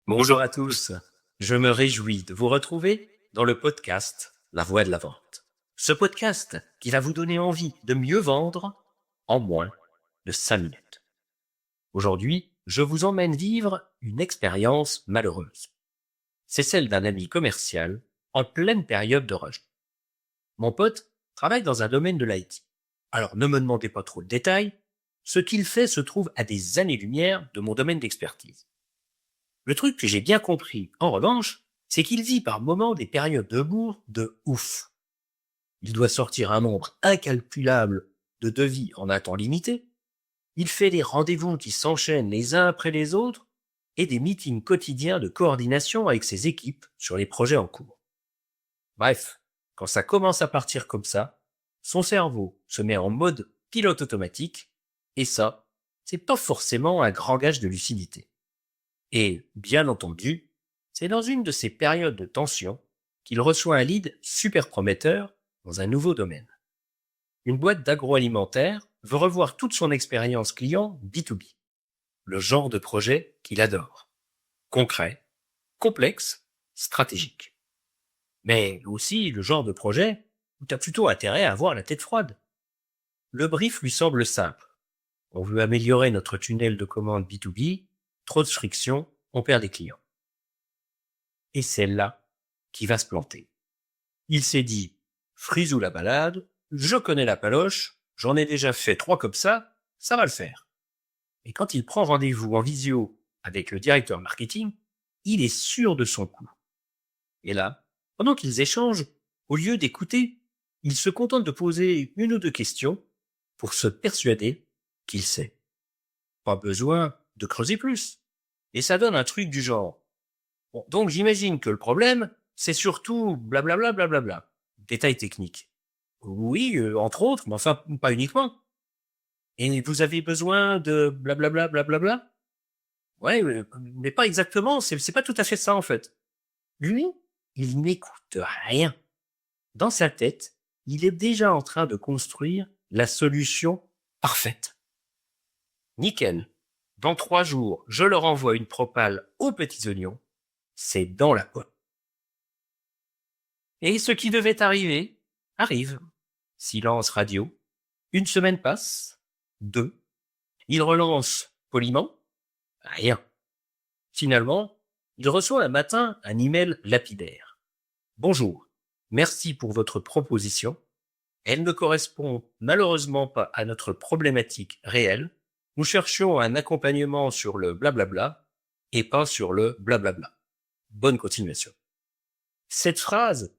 Bonjour à tous, je me réjouis de vous retrouver dans le podcast La Voix de la Vente. Ce podcast qui va vous donner envie de mieux vendre en moins de 5 minutes. Aujourd'hui, je vous emmène vivre une expérience malheureuse. C'est celle d'un ami commercial en pleine période de rush. Mon pote travaille dans un domaine de l'IT. Alors ne me demandez pas trop de détails, ce qu'il fait se trouve à des années-lumière de mon domaine d'expertise. Le truc que j'ai bien compris, en revanche, c'est qu'il vit par moments des périodes de bourre de ouf. Il doit sortir un nombre incalculable de devis en un temps limité. Il fait des rendez-vous qui s'enchaînent les uns après les autres et des meetings quotidiens de coordination avec ses équipes sur les projets en cours. Bref, quand ça commence à partir comme ça, son cerveau se met en mode pilote automatique et ça, c'est pas forcément un grand gage de lucidité. Et, bien entendu, c'est dans une de ces périodes de tension qu'il reçoit un lead super prometteur dans un nouveau domaine. Une boîte d'agroalimentaire veut revoir toute son expérience client B2B, le genre de projet qu'il adore. Concret, complexe, stratégique. Mais aussi le genre de projet où tu as plutôt intérêt à avoir la tête froide. Le brief lui semble simple. On veut améliorer notre tunnel de commande B2B, trop de friction, on perd des clients. Et c'est là qui va se planter. Il s'est dit, frisou la balade, je connais la paloche, j'en ai déjà fait 3 comme ça va le faire. Et quand il prend rendez-vous en visio avec le directeur marketing, il est sûr de son coup. Et là, pendant qu'ils échangent, au lieu d'écouter, il se contente de poser une ou deux questions pour se persuader qu'il sait. Pas besoin de creuser plus. Et ça donne un truc du genre. Bon, donc j'imagine que le problème, c'est surtout blablabla blablabla. Détail technique. Oui, entre autres, mais enfin pas uniquement. Et vous avez besoin de blablabla blablabla? Ouais, mais pas exactement, c'est pas tout à fait ça en fait. Lui, il n'écoute rien. Dans sa tête, il est déjà en train de construire la solution parfaite. Nickel. Dans 3 jours, je leur envoie une propale aux petits oignons. C'est dans la pomme. Et ce qui devait arriver, arrive. Silence radio. Une semaine passe. 2. Il relance poliment. Rien. Finalement, il reçoit un matin un email lapidaire. Bonjour. Merci pour votre proposition. Elle ne correspond malheureusement pas à notre problématique réelle. Nous cherchions un accompagnement sur le blablabla et pas sur le blablabla. Bonne continuation. Cette phrase,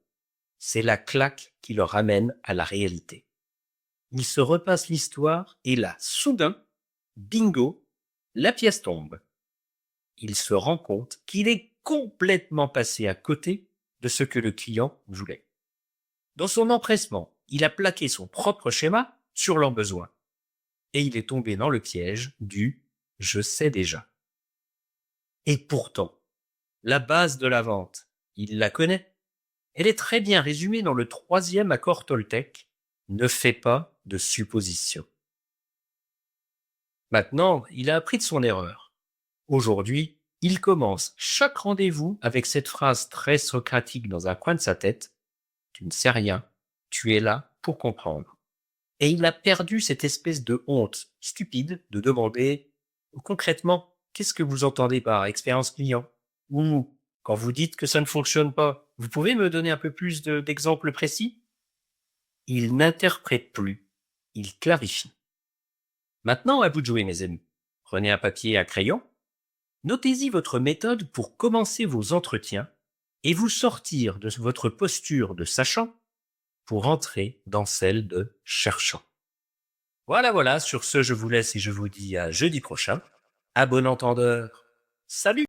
c'est la claque qui le ramène à la réalité. Il se repasse l'histoire et là, soudain, bingo, la pièce tombe. Il se rend compte qu'il est complètement passé à côté de ce que le client voulait. Dans son empressement, il a plaqué son propre schéma sur leurs besoins. Et il est tombé dans le piège du «je sais déjà». Et pourtant, la base de la vente, il la connaît. Elle est très bien résumée dans le 3e accord Toltec. Ne fais pas de suppositions. Maintenant, il a appris de son erreur. Aujourd'hui, il commence chaque rendez-vous avec cette phrase très socratique dans un coin de sa tête. Tu ne sais rien, tu es là pour comprendre. Et il a perdu cette espèce de honte stupide de demander concrètement qu'est-ce que vous entendez par expérience client? Ou quand vous dites que ça ne fonctionne pas, vous pouvez me donner un peu plus d'exemples précis? Il n'interprète plus, il clarifie. Maintenant, à vous de jouer, mes amis. Prenez un papier et un crayon. Notez-y votre méthode pour commencer vos entretiens et vous sortir de votre posture de sachant pour entrer dans celle de cherchant. Voilà, sur ce, je vous laisse et je vous dis à jeudi prochain. À bon entendeur. Salut!